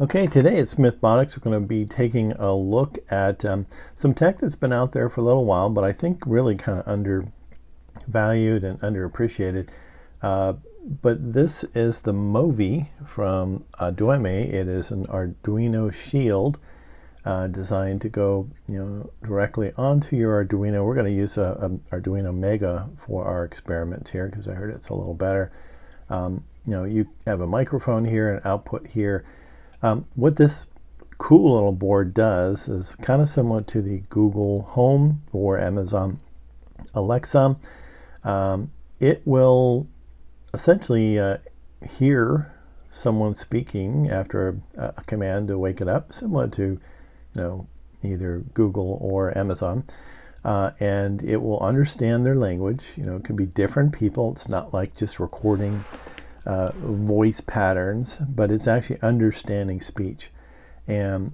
Okay, today at SmithBotics we're going to be taking a look at some tech that's been out there for a little while, but I think really kind of undervalued and underappreciated. But this is the MOVI from Arduino. It is an Arduino Shield designed to go directly onto your Arduino. We're going to use a Arduino Mega for our experiments here because I heard it's a little better. You have a microphone here, an output here. What this cool little board does is kind of similar to the Google Home or Amazon Alexa. It will essentially hear someone speaking after a command to wake it up, similar to either Google or Amazon, and it will understand their language. It could be different people. It's not like just recording voice patterns, but it's actually understanding speech, and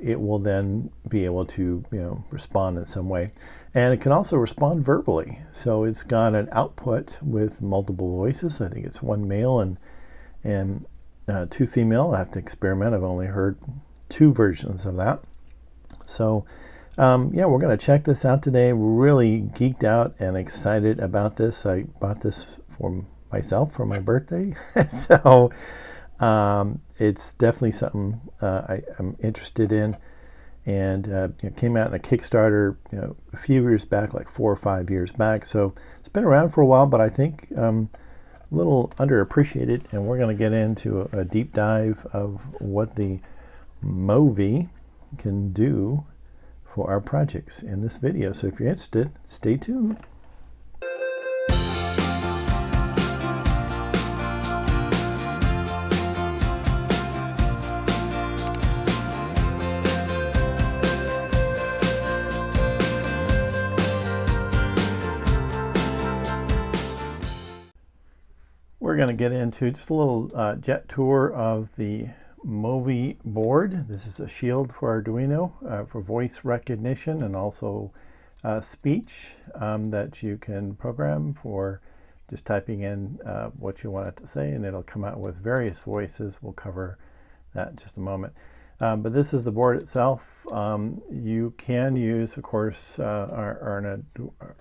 it will then be able to respond in some way, and it can also respond verbally. So it's got an output with multiple voices. I think it's one male and two female. I have to experiment. I've only heard two versions of that. So yeah, we're going to check this out today. We're really geeked out and excited about this. I bought this for myself for my birthday. So it's definitely something I'm interested in, and it came out in a Kickstarter a few years back, like 4 or 5 years back. So it's been around for a while, but I think a little underappreciated, and we're going to get into a deep dive of what the MOVI can do for our projects in this video. So if you're interested, stay tuned. We're going to get into just a little jet tour of the MOVI board. This is a shield for Arduino for voice recognition and also speech that you can program for just typing in what you want it to say, and it'll come out with various voices. We'll cover that in just a moment. But this is the board itself. You can use, of course, our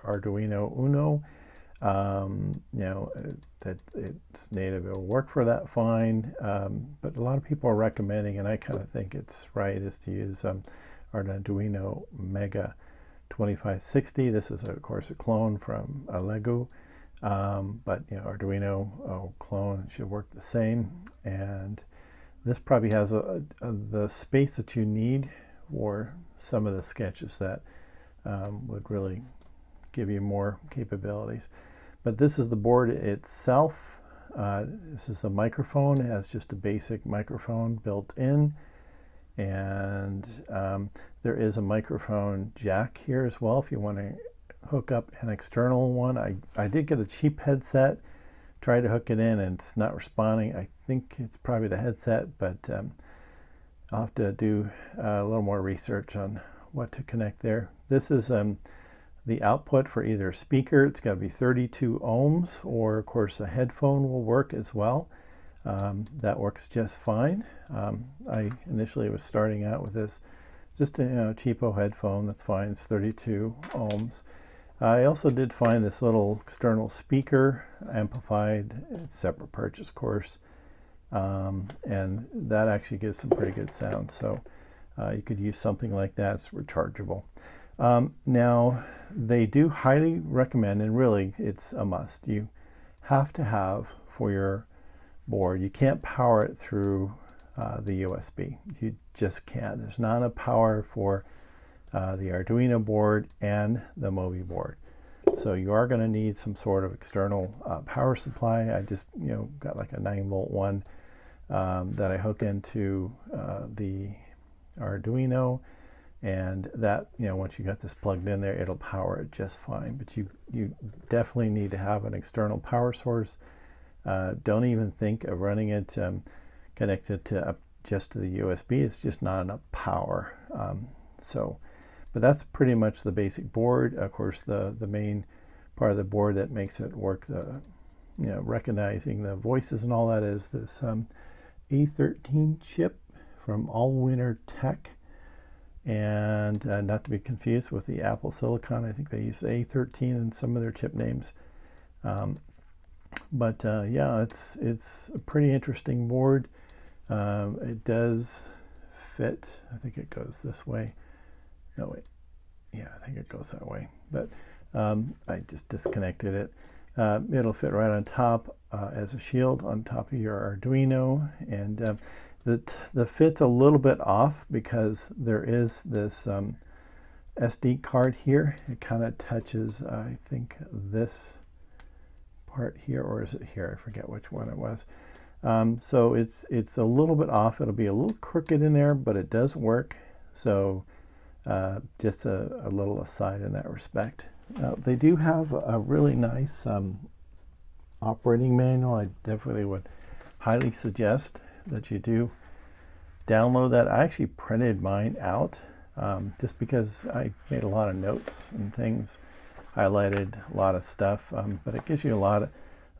Arduino Uno. That it's native, it'll work for that fine, but a lot of people are recommending, and I kind of think it's right, is to use our Arduino Mega 2560. This is of course a clone from a Lego, but Arduino clone should work the same, and this probably has the space that you need for some of the sketches that would really give you more capabilities. But this is the board itself. This is a microphone. It has just a basic microphone built in, and there is a microphone jack here as well if you want to hook up an external one. I did get a cheap headset, tried to hook it in, and it's not responding. I think it's probably the headset, but I'll have to do a little more research on what to connect there. This is the output for either a speaker. It's got to be 32 ohms, or of course a headphone will work as well. That works just fine. I initially was starting out with this, just a cheapo headphone. That's fine. It's 32 ohms. I also did find this little external speaker, amplified. It's separate purchase, of course, and that actually gives some pretty good sound. So you could use something like that. It's rechargeable. Now, they do highly recommend, and really it's a must, you have to have for your board. You can't power it through the USB. You just can't. There's not enough power for the Arduino board and the MOVI board. So you are going to need some sort of external power supply. I just got like a 9-volt one that I hook into the Arduino. And that, once you got this plugged in there, it'll power it just fine. But you definitely need to have an external power source. Don't even think of running it connected to just to the USB. It's just not enough power. But that's pretty much the basic board. Of course, the main part of the board that makes it work, recognizing the voices and all that, is this A13 chip from All Winner Tech, and not to be confused with the Apple Silicon. I think they use A13 in some of their chip names. But yeah, it's a pretty interesting board. It does fit. I think it goes this way. No, wait. Yeah, I think it goes that way. But I just disconnected it. It'll fit right on top as a shield on top of your Arduino, and the fit's a little bit off because there is this SD card here. It kind of touches, I think, this part here, or is it here? I forget which one it was. So it's a little bit off. It'll be a little crooked in there, but it does work. So just a little aside in that respect. They do have a really nice operating manual. I definitely would highly suggest that you do download that. I actually printed mine out just because I made a lot of notes and things, highlighted a lot of stuff, but it gives you a lot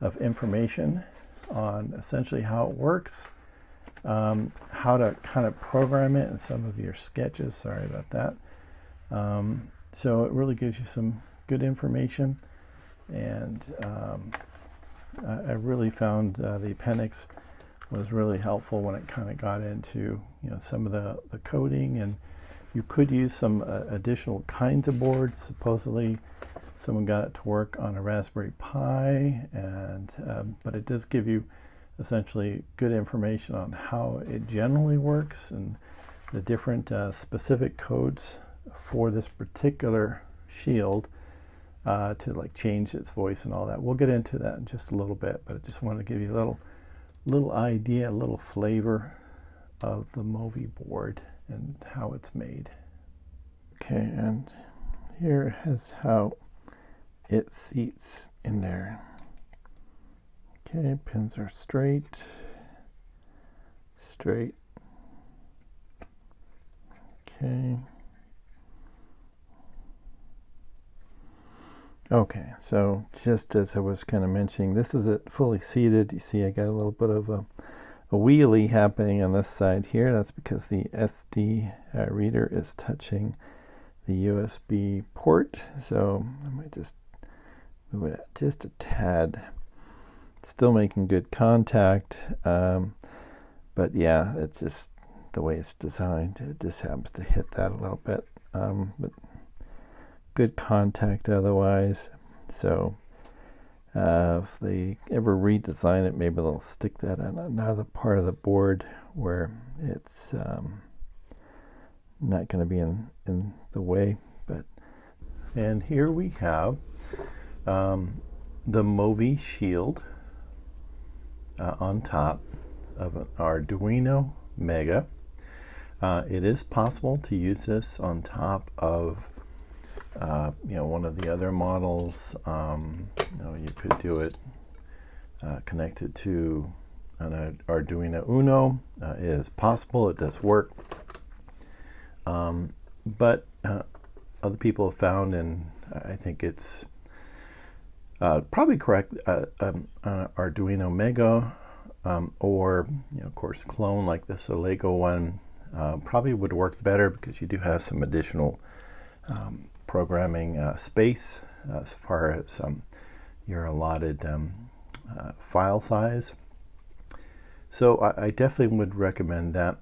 of information on essentially how it works, how to kind of program it in some of your sketches. Sorry about that. So it really gives you some good information, and I really found the appendix was really helpful when it kind of got into, you know, some of the coding, and you could use some additional kinds of boards. Supposedly someone got it to work on a Raspberry Pi, and but it does give you essentially good information on how it generally works and the different specific codes for this particular shield to like change its voice and all that. We'll get into that in just a little bit, but I just wanted to give you a little idea, a little flavor of the MOVI board and how it's made. Okay, and here is how it seats in there. Okay, pins are straight. Okay. Okay, so just as I was kind of mentioning, this is it fully seated. You see I got a little bit of a wheelie happening on this side here. That's because the SD reader is touching the USB port. So I might just move it just a tad. Still making good contact, but yeah, it's just the way it's designed. It just happens to hit that a little bit, but good contact otherwise. So if they ever redesign it, maybe they'll stick that on another part of the board where it's not going to be in the way. But and here we have the MOVI Shield on top of an Arduino Mega. It is possible to use this on top of one of the other models. You could do it connected to an Arduino Uno. It is possible. It does work. But other people have found, and I think it's probably correct, an Arduino Mega or of course clone like this, a Lego one, probably would work better because you do have some additional programming space as far as your allotted file size. So I definitely would recommend that.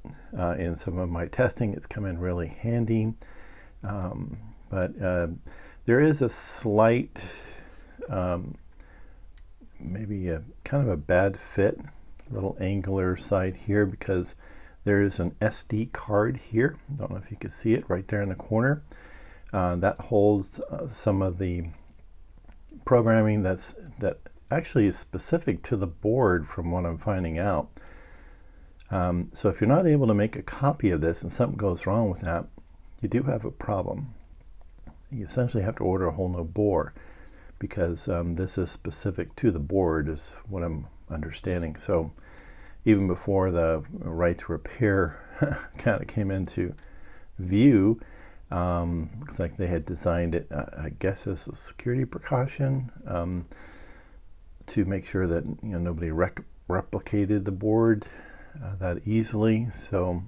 In some of my testing, it's come in really handy. But there is a slight, maybe a kind of a bad fit, little angular side here, because there is an SD card here. I don't know if you can see it right there in the corner. That holds some of the programming that actually is specific to the board from what I'm finding out. So if you're not able to make a copy of this and something goes wrong with that, you do have a problem. You essentially have to order a whole new board because this is specific to the board, is what I'm understanding. So even before the right to repair kind of came into view, looks like they had designed it, I guess, as a security precaution to make sure that nobody replicated the board that easily. So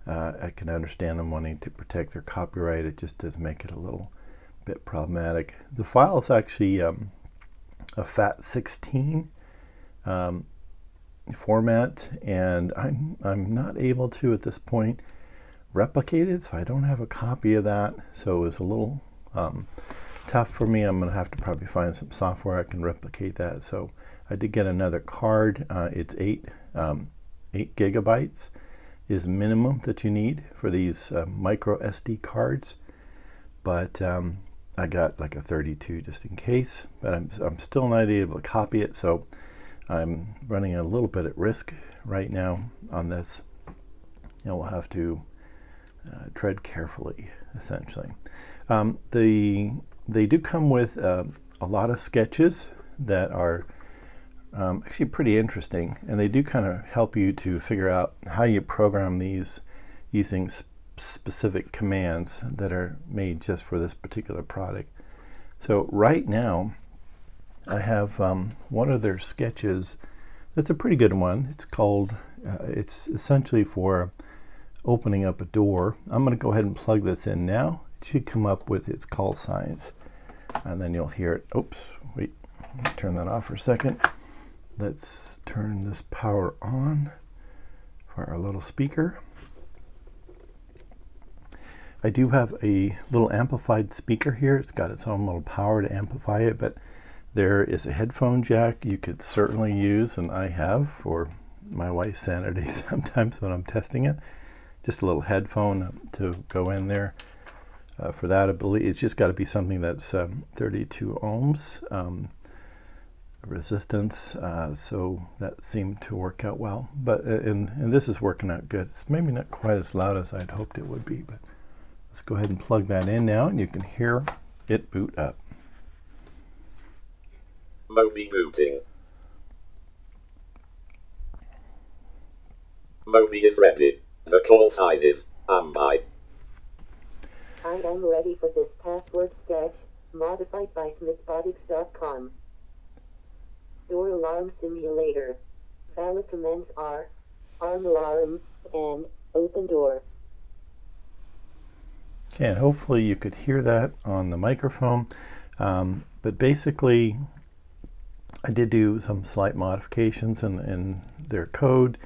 I can understand them wanting to protect their copyright. It just does make it a little bit problematic. The file is actually a FAT16 format, and I'm not able to at this point replicate it, so I don't have a copy of that. So it was a little tough for me. I'm going to have to probably find some software I can replicate that. So I did get another card. It's 8 gigabytes is minimum that you need for these micro SD cards, but I got like a 32 just in case, but I'm still not able to copy it, so I'm running a little bit at risk right now on this. We'll have to tread carefully, essentially. They do come with a lot of sketches that are actually pretty interesting, and they do kind of help you to figure out how you program these using specific commands that are made just for this particular product. So right now I have one of their sketches that's a pretty good one. It's called it's essentially for opening up a door. I'm going to go ahead and plug this in now. It should come up with its call signs, and then you'll hear it. Oops, wait, turn that off for a second. Let's turn this power on for our little speaker. I do have a little amplified speaker here. It's got its own little power to amplify it, but there is a headphone jack you could certainly use, and I have for my wife's sanity sometimes when I'm testing it. Just a little headphone to go in there. For that, I believe it's just got to be something that's 32 ohms resistance, so that seemed to work out well. But and this is working out good. It's maybe not quite as loud as I'd hoped it would be, but let's go ahead and plug that in now, and you can hear it boot up. MOVI booting. MOVI is ready. The call sign is MOVI. I am ready for this password sketch, modified by SmithBotics.com. Door alarm simulator. Valid commands are arm alarm and open door. Okay, and hopefully you could hear that on the microphone. But basically, I did do some slight modifications in their code.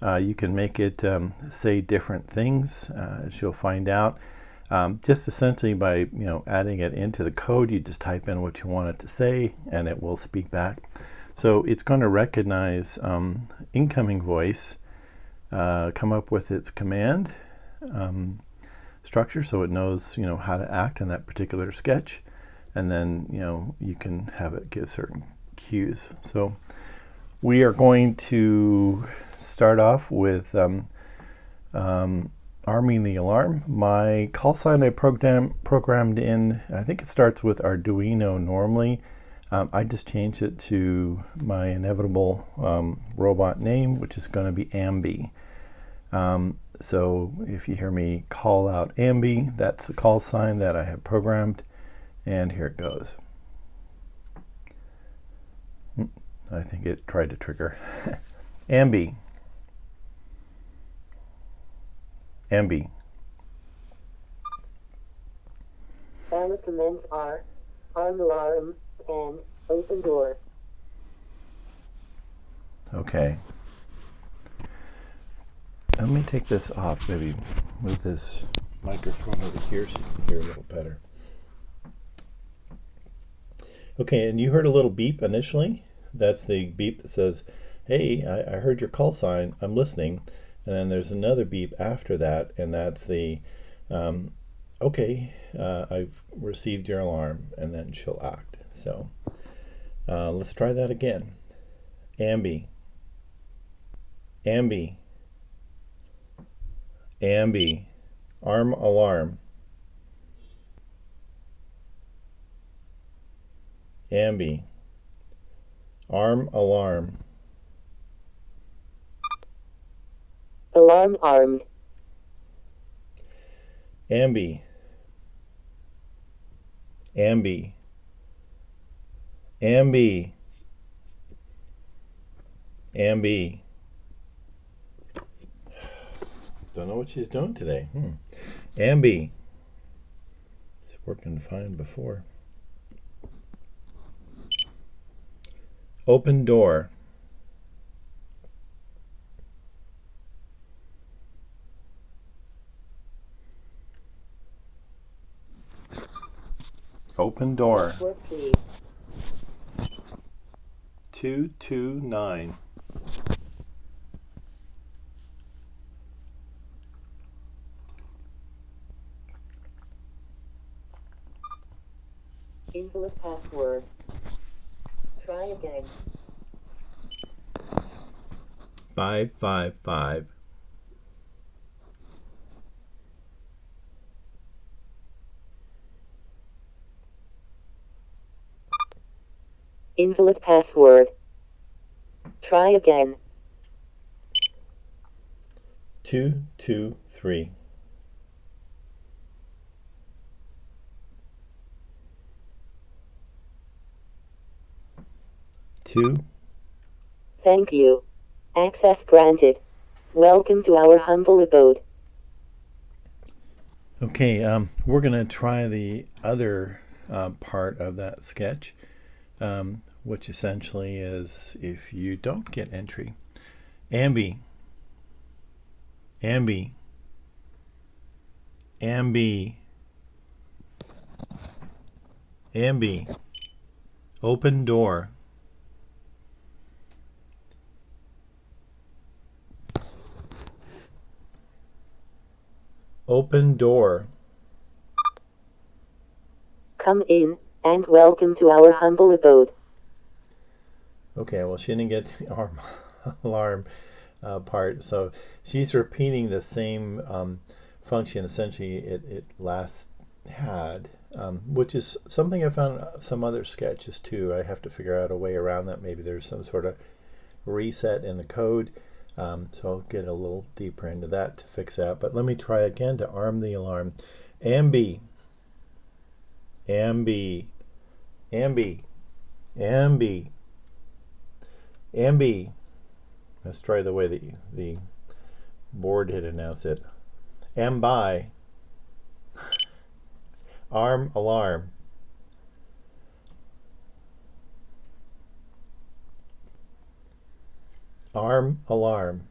You can make it say different things, as you'll find out. Just essentially by adding it into the code, you just type in what you want it to say, and it will speak back. So it's going to recognize incoming voice, come up with its command structure, so it knows how to act in that particular sketch, and then you can have it give certain cues. So we are going to start off with arming the alarm. My call sign I programmed in, I think it starts with Arduino normally. I just changed it to my inevitable robot name, which is going to be Ambi. So if you hear me call out Ambi, that's the call sign that I have programmed, and here it goes. I think it tried to trigger. Ambi. Ambi. Valid commands are arm alarm and open door. Okay. Let me take this off, maybe move this microphone over here so you can hear a little better. Okay, and you heard a little beep initially. That's the beep that says, hey, I heard your call sign, I'm listening. And then there's another beep after that, and that's the, okay, I've received your alarm, and then she'll act. So let's try that again. Ambi. Ambi. Ambi. Arm alarm. Ambi. Arm alarm. Alarm armed. Ambi. Ambi. Ambi. Ambi. Don't know what she's doing today. Ambi. It's working fine before. Open door. Open door. Password, please. 229. Invalid password. Try again. 555. Invalid password. Try again. 223. Two. Thank you. Access granted. Welcome to our humble abode. Okay, we're going to try the other part of that sketch, which essentially is if you don't get entry. Ambi. Ambi. Ambi. Ambi. Open door. Open door. Come in, and welcome to our humble abode. Okay, well, she didn't get the alarm part, so she's repeating the same function essentially it last had, which is something I found some other sketches too. I have to figure out a way around that. Maybe there's some sort of reset in the code, so I'll get a little deeper into that to fix that. But let me try again to arm the alarm. Ambi. Ambi. Ambi. Ambi. Ambi. Let's try the way the board had announced it. Ambi. Arm alarm. Arm alarm.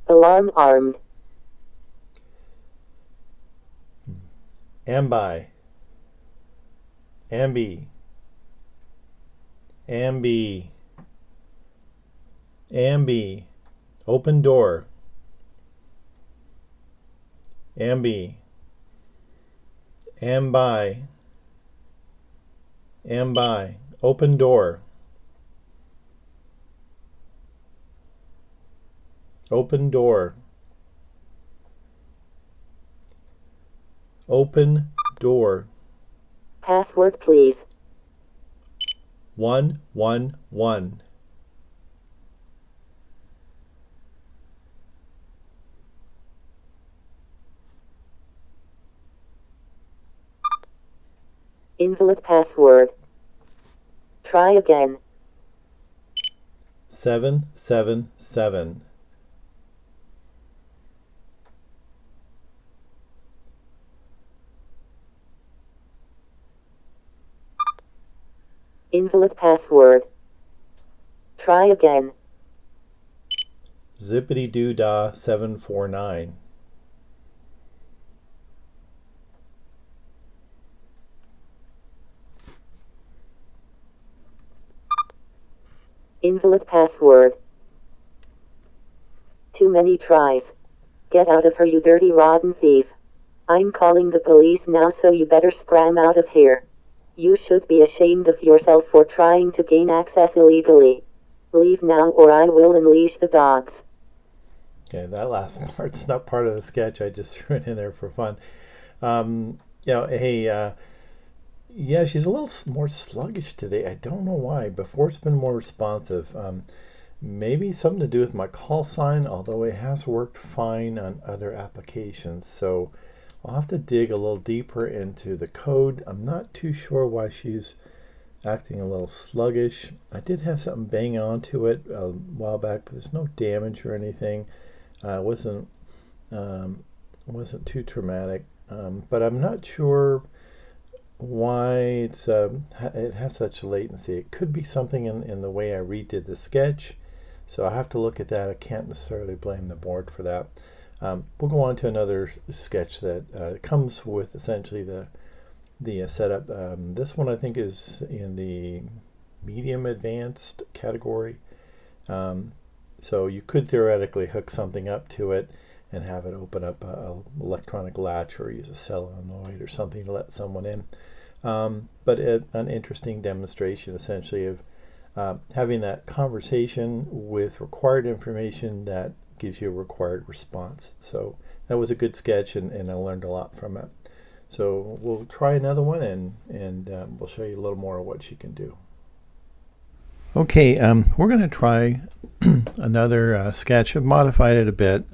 Alarm armed. Ambi. Ambi. Ambi. Ambi. Open door. Ambi. Ambi. Ambi. Open door. Open door. Open door. Password, please. 111. Invalid password. Try again. 777. Invalid password. Try again. Zippity doo dah 749. Invalid password. Too many tries. Get out of here, you dirty rotten thief. I'm calling the police now, so you better scram out of here. You should be ashamed of yourself for trying to gain access illegally. Leave now or I will unleash the dogs. Okay, that last part's not part of the sketch. I just threw it in there for fun. Yeah, she's a little more sluggish today. I don't know why. Before it's been more responsive. Maybe something to do with my call sign, although it has worked fine on other applications. So I'll have to dig a little deeper into the code. I'm not too sure why she's acting a little sluggish. I did have something bang onto it a while back, but there's no damage or anything. It wasn't too traumatic, but I'm not sure why it has such latency. It could be something in the way I redid the sketch, so I have to look at that. I can't necessarily blame the board for that. We'll go on to another sketch that comes with essentially the setup. This one I think is in the medium advanced category. So you could theoretically hook something up to it and have it open up a electronic latch or use a solenoid or something to let someone in. But an interesting demonstration essentially of having that conversation with required information that gives you a required response. So that was a good sketch, and I learned a lot from it. So we'll try another one, and we'll show you a little more of what she can do. Okay, we're going to try another sketch. I've modified it a bit,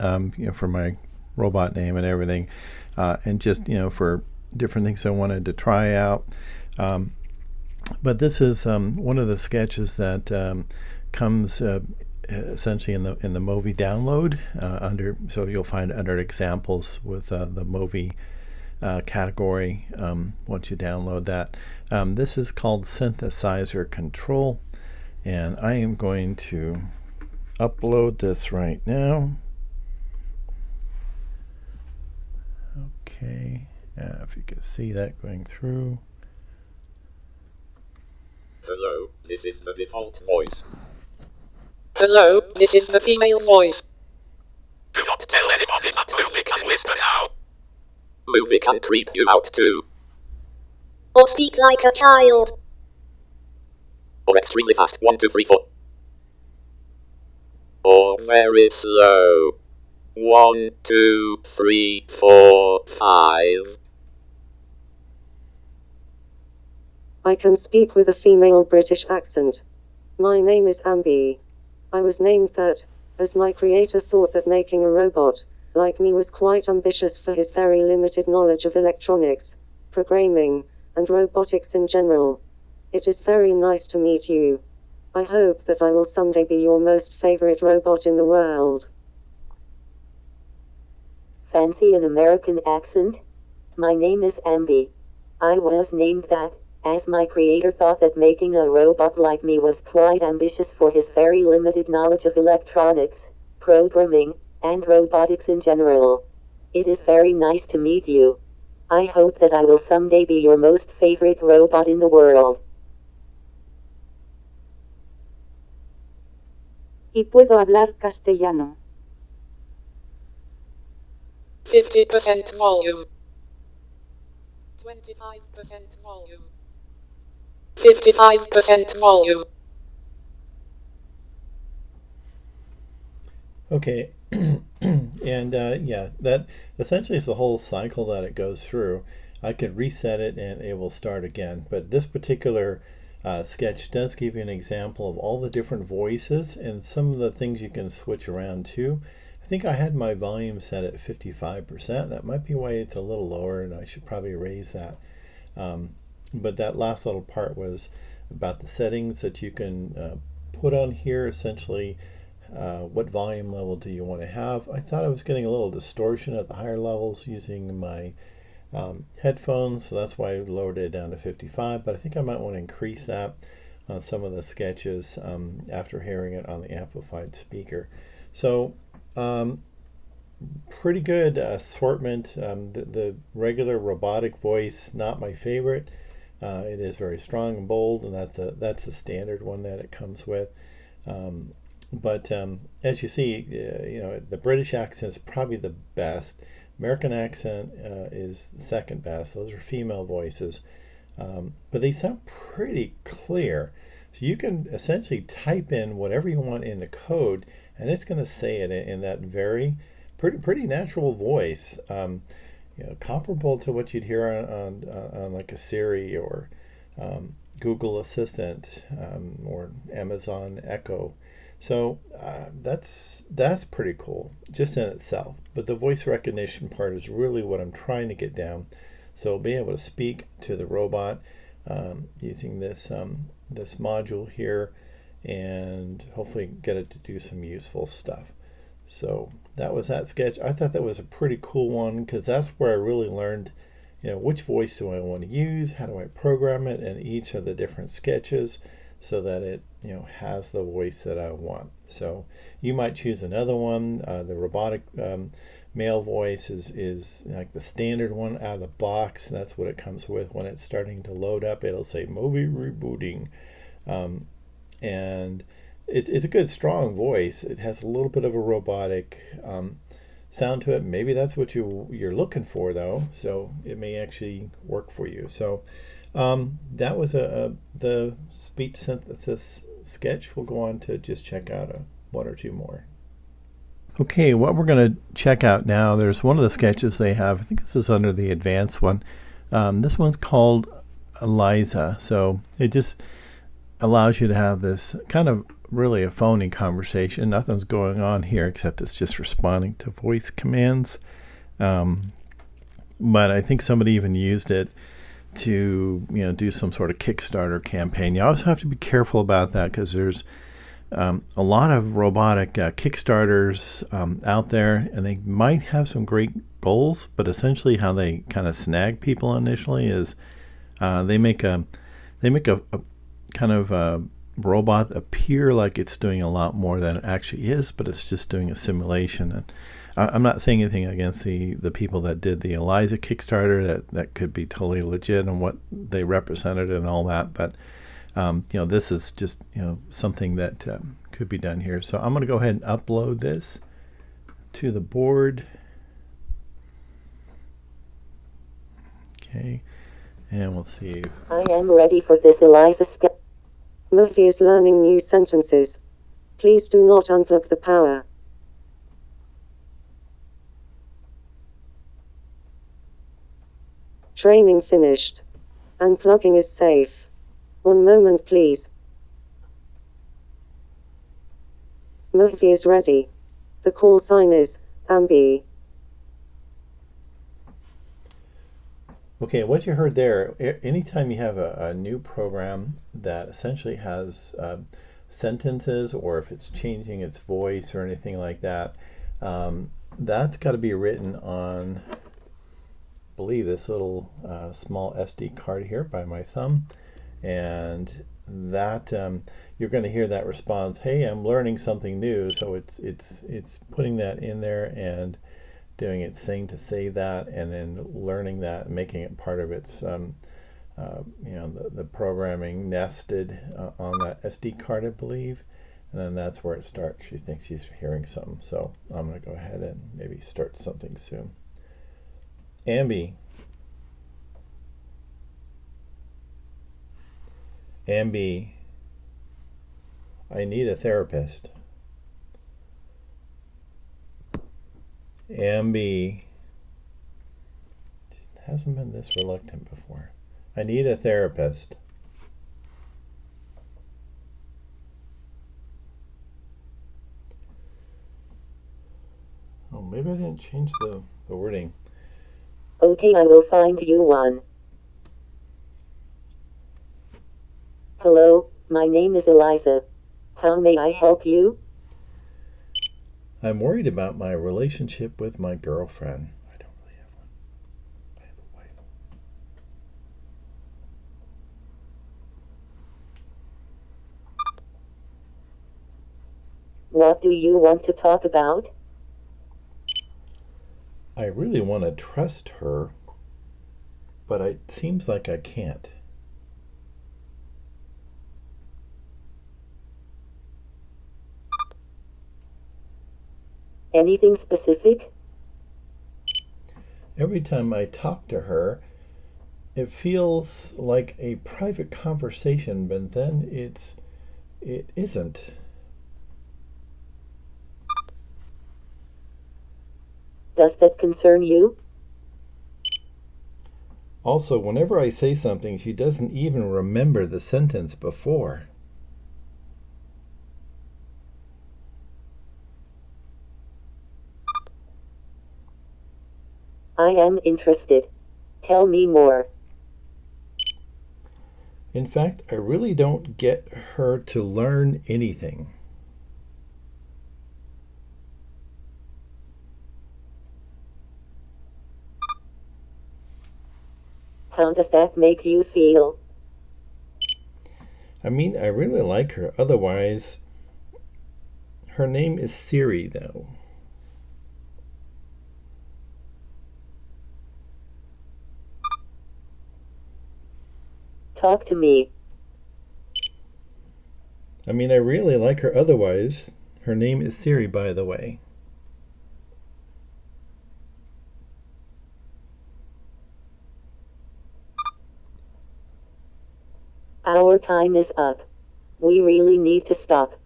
for my robot name and everything, and just for different things I wanted to try out. But this is one of the sketches that comes essentially in the MOVI download under. So you'll find under examples with the MOVI category once you download that. This is called synthesizer control, and I am going to upload this right now. Okay, if you can see that going through. Hello, this is the default voice. Hello, this is the female voice. Do not tell anybody that MOVI can whisper now. MOVI can creep you out too. Or speak like a child. Or extremely fast, 1, 2, 3, 4. Or very slow, 1, 2, 3, 4, 5. I can speak with a female British accent. My name is Ambi. I was named that, as my creator thought that making a robot, like me, was quite ambitious for his very limited knowledge of electronics, programming, and robotics in general. It is very nice to meet you. I hope that I will someday be your most favorite robot in the world. Fancy an American accent? My name is Ambi. I was named that, as my creator thought that making a robot like me was quite ambitious for his very limited knowledge of electronics, programming, and robotics in general. It is very nice to meet you. I hope that I will someday be your most favorite robot in the world. Y puedo hablar castellano. 50% volume. 25% volume. 55% volume. Okay, and yeah, that essentially is the whole cycle that it goes through. I could reset it and it will start again, but this particular sketch does give you an example of all the different voices and some of the things you can switch around to. I think I had my volume set at 55%. That might be why it's a little lower, and I should probably raise that. But that last little part was about the settings that you can put on here. Essentially, what volume level do you want to have? I thought I was getting a little distortion at the higher levels using my headphones, so that's why I lowered it down to 55, but I think I might want to increase that on some of the sketches after hearing it on the amplified speaker. So pretty good assortment. The regular robotic voice, not my favorite. It is very strong and bold, and that's the standard one that it comes with. But as you see, the British accent is probably the best. American accent is the second best. Those are female voices, but they sound pretty clear. So you can essentially type in whatever you want in the code, and it's going to say it in that very pretty natural voice, comparable to what you'd hear on like a Siri or Google Assistant or Amazon Echo. So that's pretty cool just in itself. But the voice recognition part is really what I'm trying to get down. So being able to speak to the robot using this module here, and hopefully get it to do some useful stuff. So that was that sketch. I thought that was a pretty cool one because that's where I really learned, which voice do I want to use, how do I program it in each of the different sketches so that it has the voice that I want. So you might choose another one. The robotic male voice is like the standard one out of the box. That's what it comes with. When it's starting to load up, it'll say MOVI rebooting, and it's a good strong voice. It has a little bit of a robotic sound to it. Maybe that's what you're looking for though, so it may actually work for you. So that was the speech synthesis sketch. We'll go on to just check out one or two more. Okay, what we're going to check out now, there's one of the sketches they have. I think this is under the advanced one. This one's called Eliza. So it just allows you to have this kind of really a phony conversation. Nothing's going on here except it's just responding to voice commands. But I think somebody even used it to do some sort of Kickstarter campaign. You also have to be careful about that because there's a lot of robotic Kickstarters out there, and they might have some great goals, but essentially how they kind of snag people initially is they make a kind of a robot appear like it's doing a lot more than it actually is, but it's just doing a simulation. And I'm not saying anything against the people that did the Eliza Kickstarter. That could be totally legit and what they represented and all that, but this is just something that could be done here. So I'm going to go ahead and upload this to the board. Okay, and we'll see. I am ready for this, Eliza. MOVI is learning new sentences. Please do not unplug the power. Training finished. Unplugging is safe. One moment, please. MOVI is ready. The call sign is AMBI. Okay, what you heard there, anytime you have a new program that essentially has sentences, or if it's changing its voice or anything like that, that's got to be written on, I believe, this little small SD card here by my thumb. And that you're going to hear that response, hey, I'm learning something new. So it's putting that in there and doing its thing to save that, and then learning that and making it part of its the programming nested on that SD card, I believe. And then that's where it starts. She thinks she's hearing something. So I'm going to go ahead and maybe start something soon. AMBI. AMBI, I need a therapist. AMBI, hasn't been this reluctant before. I need a therapist. Oh, maybe I didn't change the wording. Okay, I will find you one. Hello, my name is Eliza. How may I help you? I'm worried about my relationship with my girlfriend. I don't really have one. I have a wife. What do you want to talk about? I really want to trust her, but it seems like I can't. Anything specific? Every time I talk to her, it feels like a private conversation, but then it isn't. Does that concern you? Also, whenever I say something, she doesn't even remember the sentence before. I am interested. Tell me more. In fact, I really don't get her to learn anything. How does that make you feel? I mean, I really like her. Otherwise, her name is Siri, though. Talk to me. I mean, I really like her. Otherwise, her name is Siri, by the way. Our time is up. We really need to stop.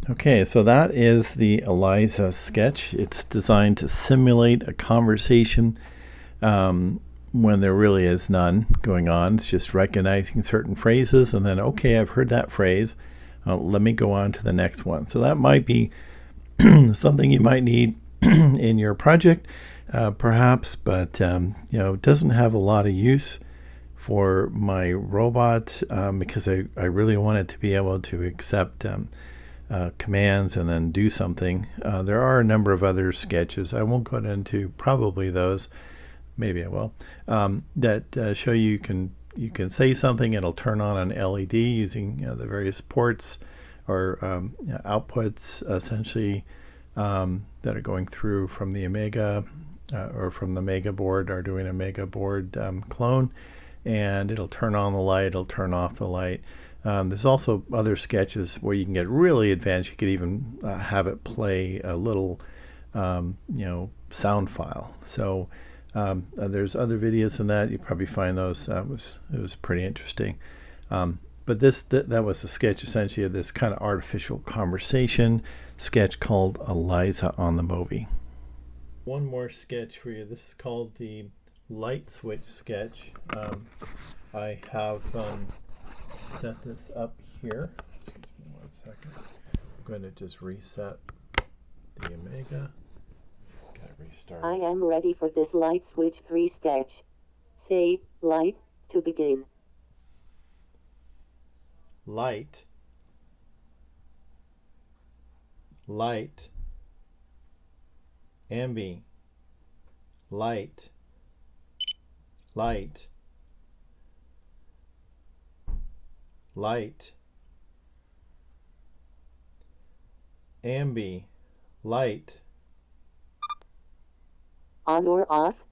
Okay, so that is the Eliza sketch. It's designed to simulate a conversation when there really is none going on. It's just recognizing certain phrases and then, okay, I've heard that phrase. Let me go on to the next one. So that might be something you might need in your project, perhaps, but it doesn't have a lot of use for my robot because I really wanted to be able to accept commands and then do something. There are a number of other sketches. I won't go into probably those. Maybe I will. That show you can say something. It'll turn on an LED using the various ports or outputs essentially that are going through from the Omega or from the Mega board, Arduino Mega board clone, and it'll turn on the light. It'll turn off the light. There's also other sketches where you can get really advanced. You could even have it play a little, sound file. So there's other videos in that. You probably find those. It was pretty interesting. But that was a sketch essentially of this kind of artificial conversation sketch called Eliza on the MOVI. One more sketch for you. This is called the light switch sketch. I have set this up here. Excuse me 1 second. I'm going to just reset the Omega. Gotta restart. I am ready for this light switch 3 sketch. Say, light, to begin. Light. Light. Ambi. Light. Light. Light. Ambi. Light. On or off?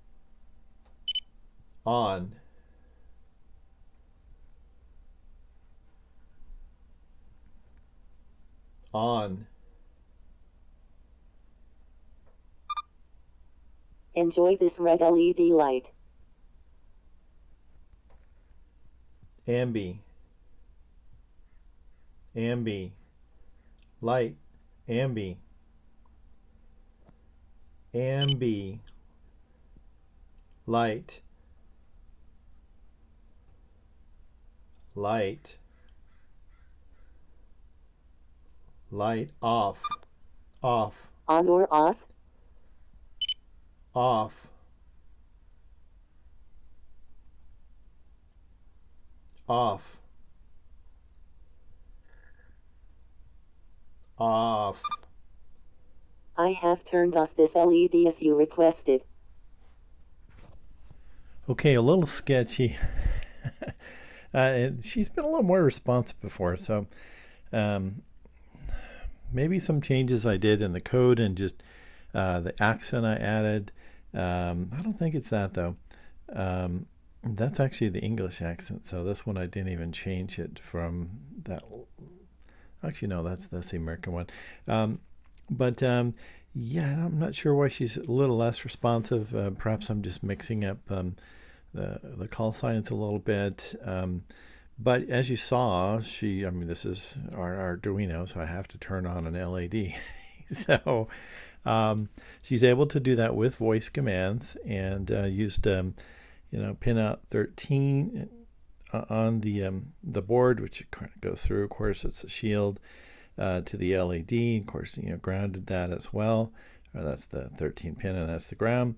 On. On. Enjoy this red LED light. Ambi. Ambi. Light. Ambi. Ambi. Light. Light. Light off. Off. On or off? Off. Off. Off. I have turned off this LED as you requested. Okay, a little sketchy. She's been a little more responsive before, so maybe some changes I did in the code and just the accent I added. I don't think it's that though. That's actually the English accent, so this one I didn't even change it from that. Actually, no, that's the American one. Yeah, I'm not sure why she's a little less responsive. Perhaps I'm just mixing up the call signs a little bit. But as you saw, this is our Arduino, so I have to turn on an LED. So she's able to do that with voice commands and used pin out 13 on the board, which it kind of goes through. Of course, it's a shield to the LED. Of course, grounded that as well. That's the 13 pin, and that's the ground.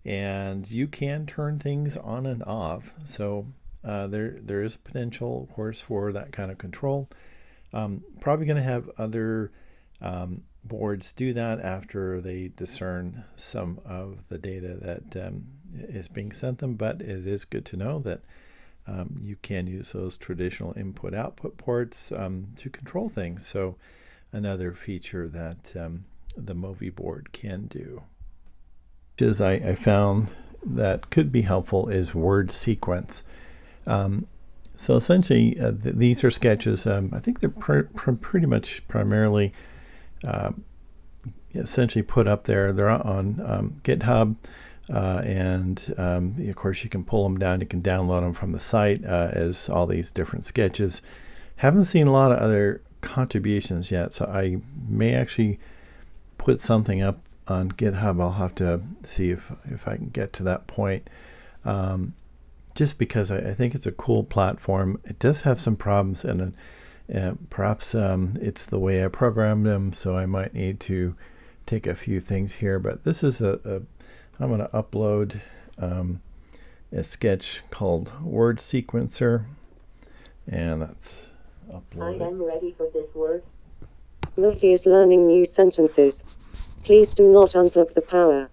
And you can turn things on and off. So there is potential, of course, for that kind of control. Probably going to have other boards do that after they discern some of the data that is being sent them, but it is good to know that you can use those traditional input-output ports to control things. So another feature that the MOVI board can do. Which is I found that could be helpful is word sequence. So essentially, these are sketches. I think they're pretty much primarily essentially put up there. They're on GitHub, and of course you can pull them down. You can download them from the site as all these different sketches. Haven't seen a lot of other contributions yet, so I may actually put something up on GitHub. I'll have to see if I can get to that point. Just because I think it's a cool platform. It does have some problems, and perhaps it's the way I programmed them, so I might need to take a few things here. But this is I'm going to upload a sketch called Word Sequencer, and that's uploaded. I am ready for this words. MOVI is learning new sentences. Please do not unplug the power.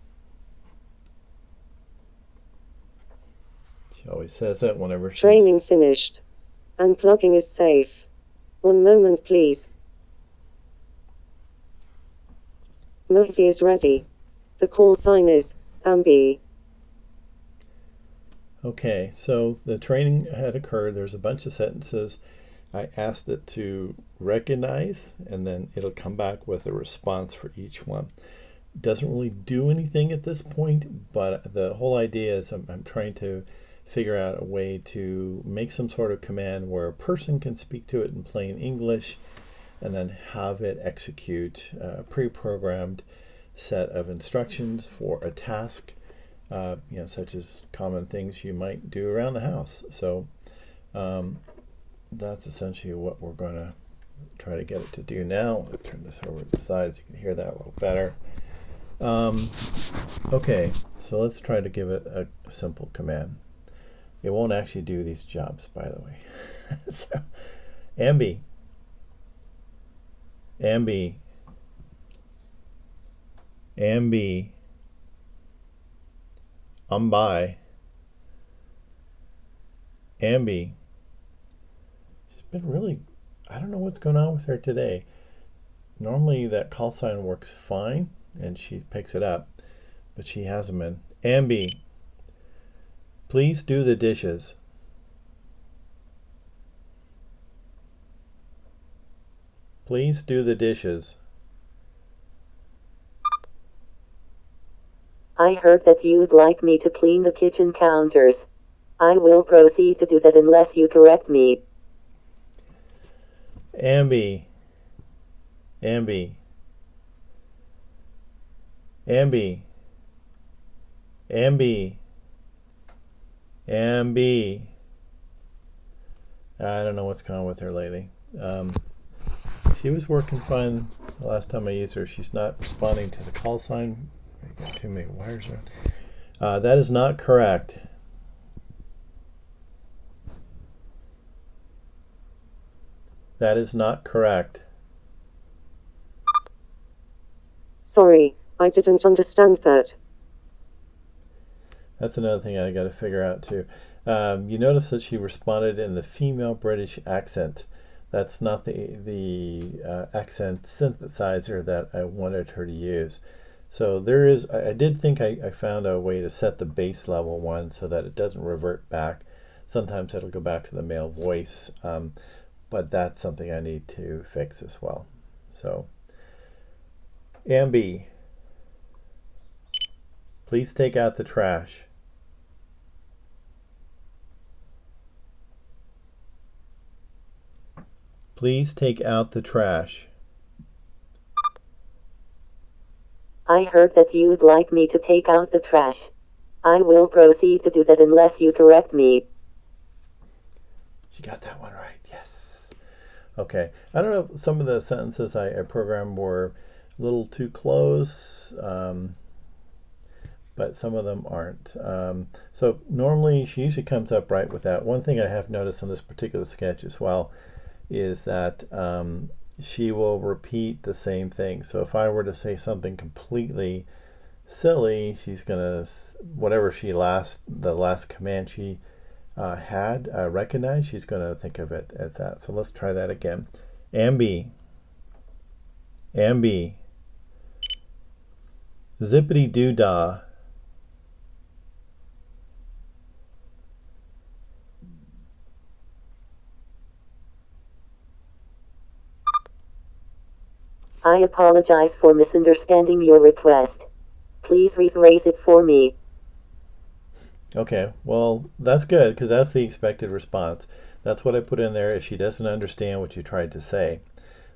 She always says that whenever she's... Training finished. Unplugging is safe. One moment, please. MOVI is ready. The call sign is AMBI. Okay, so the training had occurred. There's a bunch of sentences. I asked it to recognize, and then it'll come back with a response for each one. It doesn't really do anything at this point, but the whole idea is I'm trying to figure out a way to make some sort of command where a person can speak to it in plain English and then have it execute a pre-programmed set of instructions for a task, such as common things you might do around the house. So that's essentially what we're going to try to get it to do now. I'll turn this over to the side so you can hear that a little better. Okay, so let's try to give it a simple command. It won't actually do these jobs, by the way. So, AMBI, AMBI, AMBI, AMBI, AMBI. She's been really, I don't know what's going on with her today. Normally that call sign works fine and she picks it up, but she hasn't been. AMBI, please do the dishes. Please do the dishes. I heard that you'd like me to clean the kitchen counters. I will proceed to do that unless you correct me. AMBI, AMBI, AMBI, AMBI, AMBI. I don't know what's going on with her lately. She was working fine the last time I used her. She's not responding to the call sign. I got too many wires around. That is not correct. That is not correct. Sorry, I didn't understand that. That's another thing I got to figure out too. You notice that she responded in the female British accent. That's not the accent synthesizer that I wanted her to use. So there is, I did think I found a way to set the base level one so that it doesn't revert back. Sometimes it'll go back to the male voice, but that's something I need to fix as well. So, AMBI, please take out the trash. Please take out the trash. I heard that you'd like me to take out the trash. I will proceed to do that unless you correct me. She got that one right, yes. Okay, I don't know if some of the sentences I programmed were a little too close, but some of them aren't. So normally she usually comes up right with that. One thing I have noticed on this particular sketch as well is that she will repeat the same thing. So if I were to say something completely silly, she's gonna, whatever the last command she had recognized, she's gonna think of it as that. So let's try that again. Ambi, zippity doo dah. I apologize for misunderstanding your request. Please rephrase it for me. Okay, well, that's good because that's the expected response. That's what I put in there if she doesn't understand what you tried to say.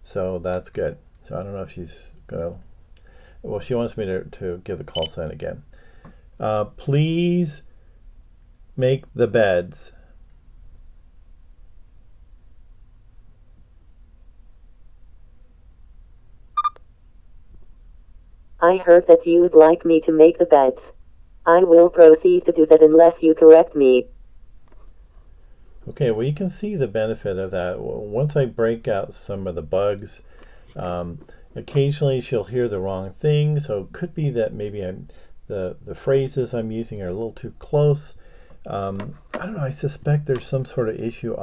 So that's good. So I don't know if she's going to... Well, she wants me to give the call sign again. Please make the beds. I heard that you would like me to make the beds. I will proceed to do that unless you correct me. Okay, well, you can see the benefit of that. Once I break out some of the bugs, occasionally she'll hear the wrong thing, so it could be that maybe the phrases I'm using are a little too close. I don't know, I suspect there's some sort of issue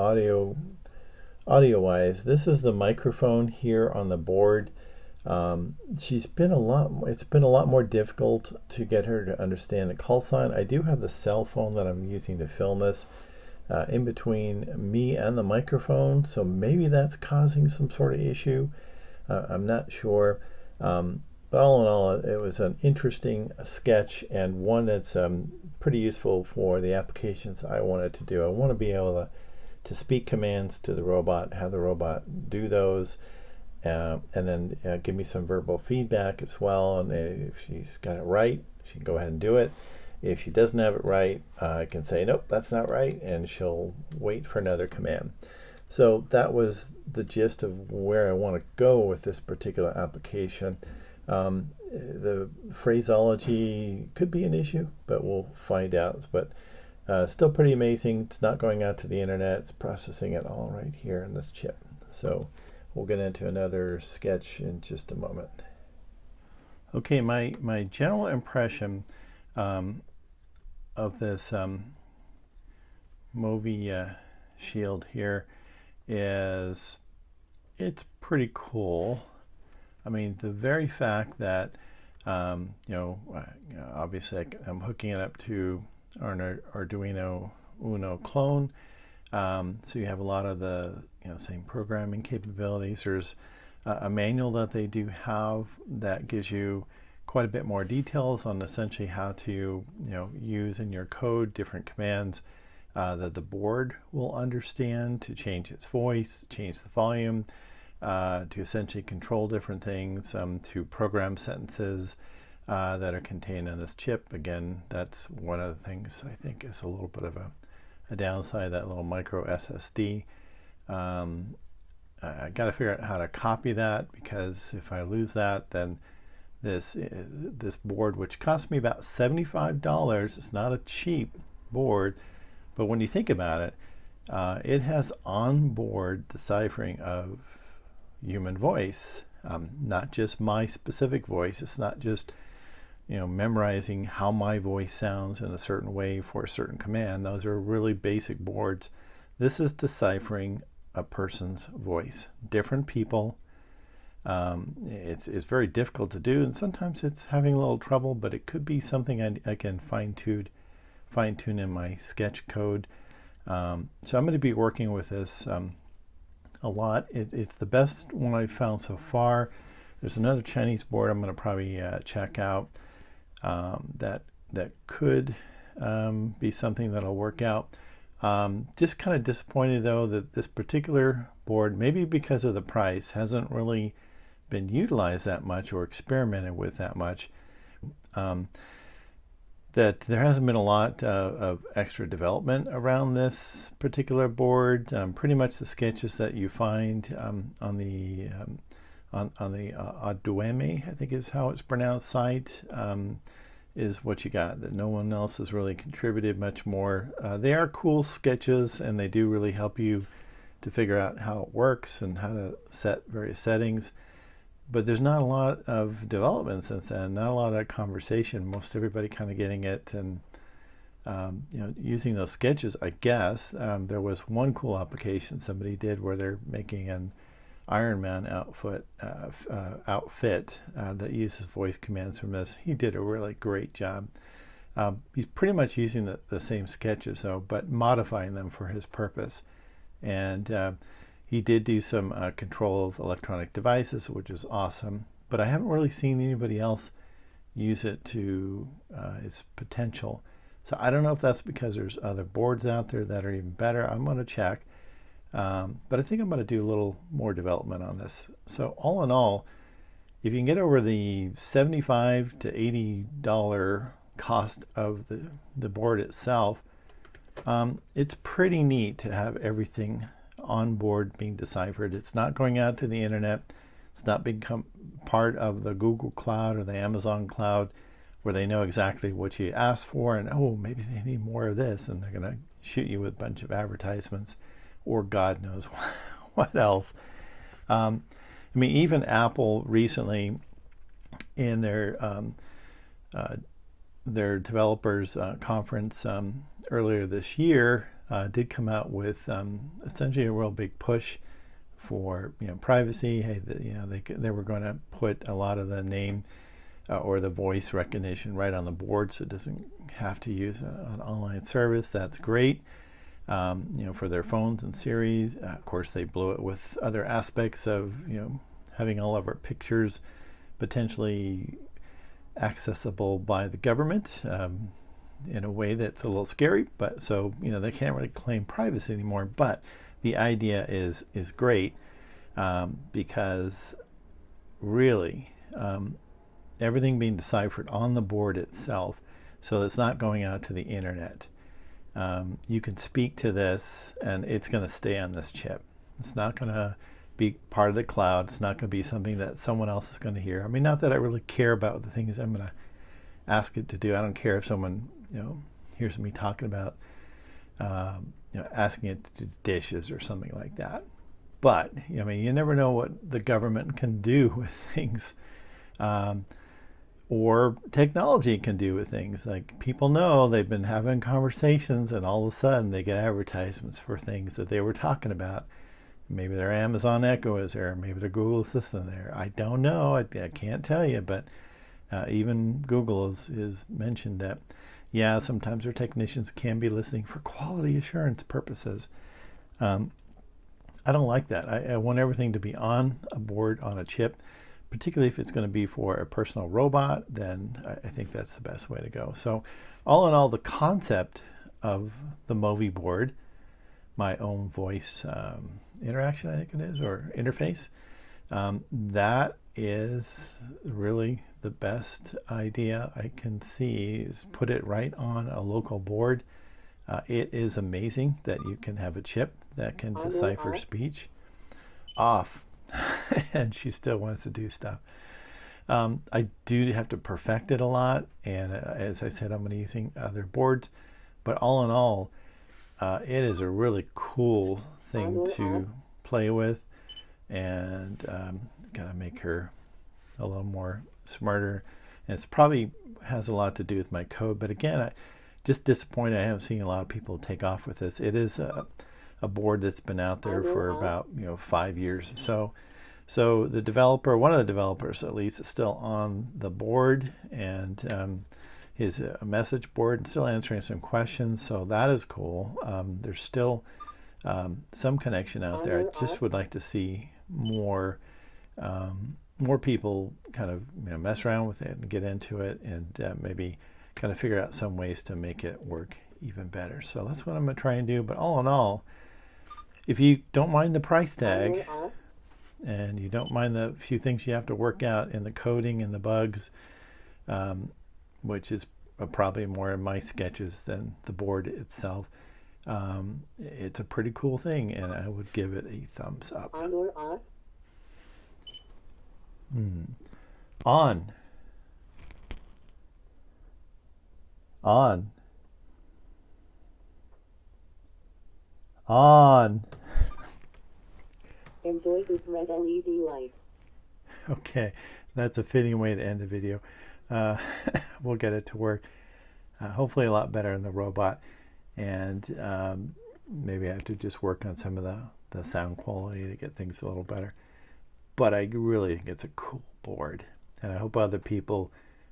audio-wise. This is the microphone here on the board. It's been a lot more difficult to get her to understand the call sign. I do have the cell phone that I'm using to film this in between me and the microphone, so maybe that's causing some sort of issue. I'm not sure. But all in all, it was an interesting sketch and one that's pretty useful for the applications I wanted to do. I want to be able to speak commands to the robot, have the robot do those, and then give me some verbal feedback as well. And if she's got it right, she can go ahead and do it. If she doesn't have it right, I can say, nope, that's not right, and she'll wait for another command. So that was the gist of where I want to go with this particular application. The phraseology could be an issue, but we'll find out. But still pretty amazing. It's not going out to the internet. It's processing it all right here in this chip. So we'll get into another sketch in just a moment. Okay, my general impression of this MOVI Shield here is it's pretty cool. I mean, the very fact that obviously I'm hooking it up to our Arduino Uno clone, so you have a lot of the same programming capabilities. There's a manual that they do have that gives you quite a bit more details on essentially how to use in your code different commands that the board will understand to change its voice, change the volume, to essentially control different things, to program sentences that are contained in this chip. Again, that's one of the things I think is a little bit of a downside, that little micro SSD. I got to figure out how to copy that, because if I lose that, then this board, which cost me about $75, it's not a cheap board, but when you think about it, it has onboard deciphering of human voice, not just my specific voice. It's not just memorizing how my voice sounds in a certain way for a certain command. Those are really basic boards. This is deciphering a person's voice. Different people. It's very difficult to do, and sometimes it's having a little trouble, but it could be something I can fine-tune in my sketch code. So I'm going to be working with this a lot. It's the best one I've found so far. There's another Chinese board I'm going to probably check out that could be something that'll work out. Just kind of disappointed though that this particular board, maybe because of the price, hasn't really been utilized that much or experimented with that much. That there hasn't been a lot of extra development around this particular board. Pretty much the sketches that you find on the Arduino, I think is how it's pronounced, site, is what you got, that no one else has really contributed much more. They are cool sketches, and they do really help you to figure out how it works and how to set various settings. But there's not a lot of development since then, not a lot of conversation. Most everybody kind of getting it and using those sketches, I guess. There was one cool application somebody did where they're making an Iron Man outfit that uses voice commands from this. He did a really great job. He's pretty much using the same sketches, though, but modifying them for his purpose. And he did do some control of electronic devices, which is awesome. But I haven't really seen anybody else use it to its potential. So I don't know if that's because there's other boards out there that are even better. I'm going to check. But I think I'm going to do a little more development on this. So all in all, if you can get over the $75 to $80 cost of the board itself, it's pretty neat to have everything on board being deciphered. It's not going out to the internet. It's not become part of the Google Cloud or the Amazon Cloud where they know exactly what you asked for and, oh, maybe they need more of this, and they're going to shoot you with a bunch of advertisements or God knows what else. I mean, even Apple recently in their developers conference earlier this year did come out with essentially a real big push for privacy. Hey, they were going to put a lot of the name or the voice recognition right on the board, so it doesn't have to use an online service. That's great. For their phones and Siri. Of course, they blew it with other aspects of having all of our pictures potentially accessible by the government in a way that's a little scary. But so they can't really claim privacy anymore. But the idea is great because really everything being deciphered on the board itself, so it's not going out to the internet. You can speak to this and it's going to stay on this chip. It's not going to be part of the cloud. It's not going to be something that someone else is going to hear. I mean, not that I really care about the things I'm going to ask it to do. I don't care if someone hears me talking about asking it to do dishes or something like that. But I mean, you never know what the government can do with things. Or technology can do with things. Like, people know they've been having conversations and all of a sudden they get advertisements for things that they were talking about. Maybe their Amazon Echo is there, maybe their Google Assistant there. I don't know, I can't tell you, but even Google is mentioned that, yeah, sometimes their technicians can be listening for quality assurance purposes. I don't like that. I want everything to be on a board, on a chip. Particularly if it's going to be for a personal robot, then I think that's the best way to go. So all in all, the concept of the MOVI board, my own voice interaction, I think it is, or interface, that is really the best idea I can see, is put it right on a local board. It is amazing that you can have a chip that can decipher speech. Off. And she still wants to do stuff. I do have to perfect it a lot, and as I said, I'm going to be using other boards, but all in all, it is a really cool thing to play with, and gotta make her a little more smarter. And it's probably has a lot to do with my code, but again, I just disappointed I haven't seen a lot of people take off with this. It is a board that's been out there for about 5 years. So the developer, one of the developers at least, is still on the board, and is a message board and still answering some questions. So that is cool. There's still some connection out there. I just would like to see more people kind of mess around with it and get into it, and maybe kind of figure out some ways to make it work even better. So that's what I'm going to try and do. But all in all, if you don't mind the price tag and you don't mind the few things you have to work out in the coding and the bugs, which is probably more in my sketches than the board itself, it's a pretty cool thing, and I would give it a thumbs up. On. On. On. Enjoy this red LED light. Okay, that's a fitting way to end the video. We'll get it to work. Hopefully a lot better in the robot. And maybe I have to just work on some of the sound quality to get things a little better. But I really think it's a cool board. And I hope other people,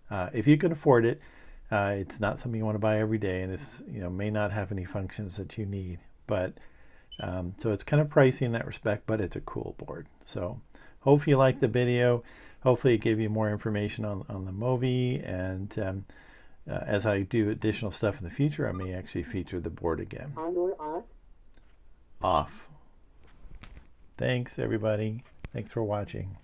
if you can afford it, it's not something you want to buy every day, and it's may not have any functions that you need. But so it's kind of pricey in that respect, but it's a cool board. So hopefully you liked the video. Hopefully it gave you more information on the MOVI, and as I do additional stuff in the future, I may actually feature the board again. On or off? Off. Thanks everybody. Thanks for watching.